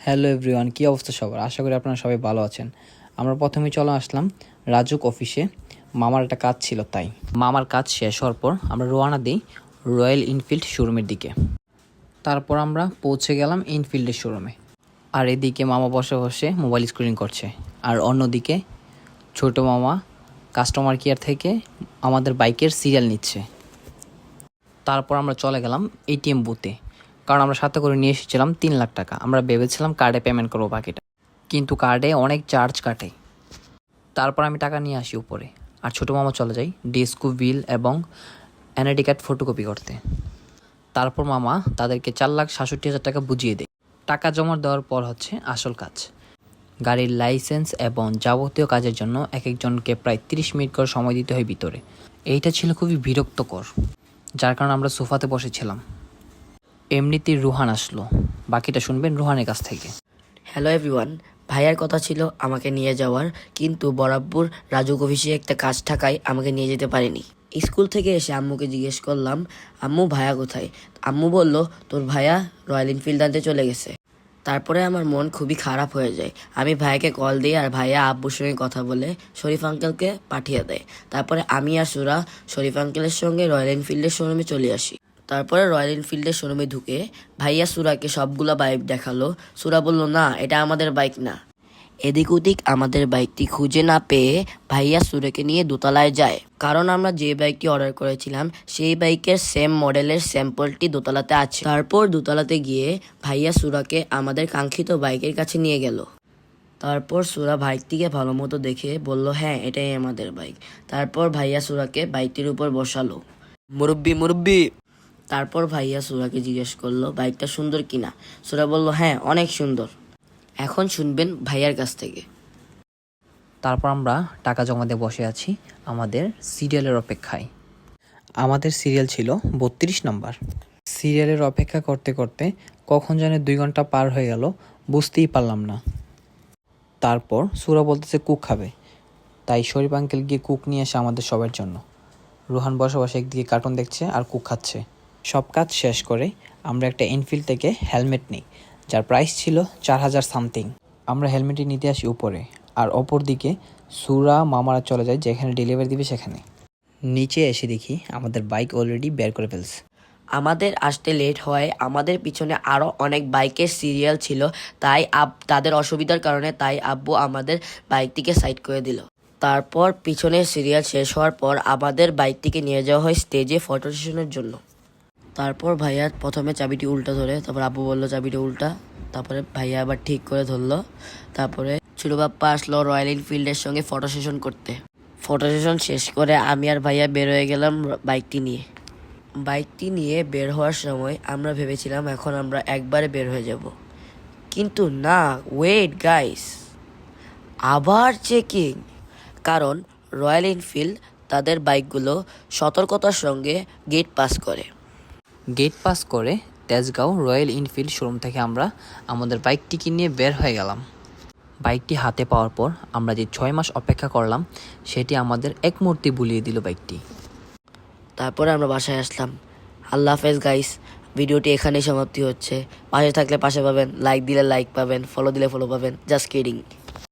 Hello everyone, কী অবস্থা সবার? আশা করি আপনারা সবাই ভালো আছেন। আমরা প্রথমে চলে আসলাম রাজুক অফিসে। মামার একটা কাজ ছিল, তাই মামার কাজ শেষ হওয়ার পর আমরা রওনা দিই রয়্যাল এনফিল্ড শোরুমের দিকে। তারপর আমরা পৌঁছে গেলাম এনফিল্ডের শোরুমে। আর এদিকে মামা বসে বসে মোবাইল স্ক্রিন করছে, আর অন্যদিকে ছোটো মামা কাস্টমার কেয়ার থেকে আমাদের বাইকের সিরিয়াল নিচ্ছে। তারপর আমরা চলে গেলাম এটিএম বুথে, কারণ আমরা সাথে করে নিয়ে এসেছিলাম 3 লাখ টাকা। আমরা ভেবেছিলাম কার্ডে পেমেন্ট করবো বাকিটা, কিন্তু কার্ডে অনেক চার্জ কাটে। তারপর আমি টাকা নিয়ে আসি উপরে, আর ছোটো মামা চলে যাই ডিএসকো বিল এবং এনআইডি কার্ড ফটোকপি করতে। তারপর মামা তাদেরকে 4,67,000 টাকা বুঝিয়ে দেয়। টাকা জমা দেওয়ার পর হচ্ছে আসল কাজ, গাড়ির লাইসেন্স এবং যাবতীয় কাজের জন্য এক একজনকে প্রায় 30 মিনিট করে সময় দিতে হয় ভিতরে। এইটা ছিল খুবই বিরক্তকর, যার কারণে আমরা সোফাতে বসেছিলাম। এমনিতেই রুহান আসলো, বাকিটা শুনবেন রুহানের কাছ থেকে। হ্যালো এভরিওয়ান, ভাইয়ার কথা ছিল আমাকে নিয়ে যাওয়ার, কিন্তু বরাবর রাজুক অফিসে একটা কাজ থাকায় আমাকে নিয়ে যেতে পারেনি। স্কুল থেকে এসে আম্মুকে জিজ্ঞেস করলাম, আম্মু ভাইয়া কোথায়? আম্মু বলল তোর ভাইয়া রয়্যাল এনফিল্ড আনতে চলে গেছে। তারপরে আমার মন খুবই খারাপ হয়ে যায়। আমি ভাইয়াকে কল দিই, আর ভাইয়া আব্বুর সঙ্গে কথা বলে শরীফ আঙ্কেলকে পাঠিয়ে দেয়। তারপরে আমি আর সুরা শরীফ আঙ্কেলের সঙ্গে রয়্যাল এনফিল্ডের শোরুমে চলে আসি। তারপরে রয়্যাল এনফিল্ডের শোরুমে ঢুকে ভাইয়া সুরাকে সবগুলো বাইক দেখালো। সুরা বলল, না এটা আমাদের বাইক না। এদিক ওদিক আমাদের বাইকটি খুঁজে না পেয়ে ভাইয়া সুরাকে নিয়ে দোতলায় যায়, কারণ আমরা যে বাইকটি অর্ডার করেছিলাম সেই বাইকের সেম মডেলের স্যাম্পলটি দোতলাতে আছে। তারপর দোতলাতে গিয়ে ভাইয়া সুরাকে আমাদের কাঙ্ক্ষিত বাইকের কাছে নিয়ে গেল। তারপর সুরা বাইকটিকে ভালো মতো দেখে বলল, হ্যাঁ এটাই আমাদের বাইক। তারপর ভাইয়া সুরাকে বাইকটির উপর বসালো। মুরব্বি মুরব্বি। তারপর ভাইয়া সুরাকে জিজ্ঞেস করলো বাইকটা সুন্দর কিনা। সুরা বলল, হ্যাঁ অনেক সুন্দর। এখন শুনবেন ভাইয়ার কাছ থেকে। তারপর আমরা টাকা জমা দিয়ে বসে আছি আমাদের সিরিয়ালের অপেক্ষায়। আমাদের সিরিয়াল ছিল 32 নম্বর। সিরিয়ালের অপেক্ষা করতে করতে কখন যেন 2 ঘন্টা পার হয়ে গেল, বুঝতেই পারলাম না। তারপর সুরা বলতেছে কুক খাবে, তাই শরীফ আঙ্কেল গিয়ে কুক নিয়ে আসে আমাদের সবার জন্য। রুহান বসে বসে একদিকে কার্টুন দেখছে আর কুক খাচ্ছে। সব কাজ শেষ করে আমরা একটা এনফিল্ড থেকে হেলমেট নিই, যার প্রাইস ছিল 4,000 সামথিং। আমরা হেলমেটটি নিতে আসি উপরে, আর অপর দিকে সুরা মামারা চলে যায় যেখানে ডেলিভারি দিবে সেখানে। নিচে এসে দেখি আমাদের বাইক অলরেডি বের করে ফেলছে। আমাদের আসতে লেট হয়, আমাদের পিছনে আরও অনেক বাইকের সিরিয়াল ছিল, তাই তাদের অসুবিধার কারণে আব্বু আমাদের বাইকটিকে সাইড করে দিল। তারপর পিছনের সিরিয়াল শেষ হওয়ার পর আমাদের বাইকটিকে নিয়ে যাওয়া হয় স্টেজে ফটো সেশনের জন্য। তারপর ভাইয়া প্রথমে চাবিটি উল্টা ধরে, তারপর আব্বু বললো চাবিটি উল্টা। তারপরে ভাইয়া আবার ঠিক করে ধরলো। তারপরে ছোট বাপ্পা আসলো রয়্যাল এনফিল্ডের সঙ্গে ফটো সেশন করতে। ফটো সেশন শেষ করে আমি আর ভাইয়া বের হয়ে গেলাম বাইকটি নিয়ে। বাইকটি নিয়ে বের হওয়ার সময় আমরা ভেবেছিলাম এখন আমরা একবারে বের হয়ে যাব, কিন্তু না, ওয়েট গাইস, আবার চেকিং। কারণ রয়্যাল এনফিল্ড তাদের বাইকগুলো সতর্কতার সঙ্গে গেট পাস করে। গেট পাস করে তেজগাঁও রয়্যাল এনফিল্ড শোরুম থেকে আমরা আমাদের বাইকটিকে নিয়ে বের হয়ে গেলাম। বাইকটি হাতে পাওয়ার পর আমরা যে 6 মাস অপেক্ষা করলাম সেটি আমাদের এক মুহূর্তে ভুলিয়ে দিল বাইকটি। তারপরে আমরা বাসায় আসলাম। আল্লাহ হাফেজ গাইস, ভিডিওটি এখানেই সমাপ্তি হচ্ছে। পাশে থাকলে পাশে পাবেন, লাইক দিলে লাইক পাবেন, ফলো দিলে ফলো পাবেন। Just kidding.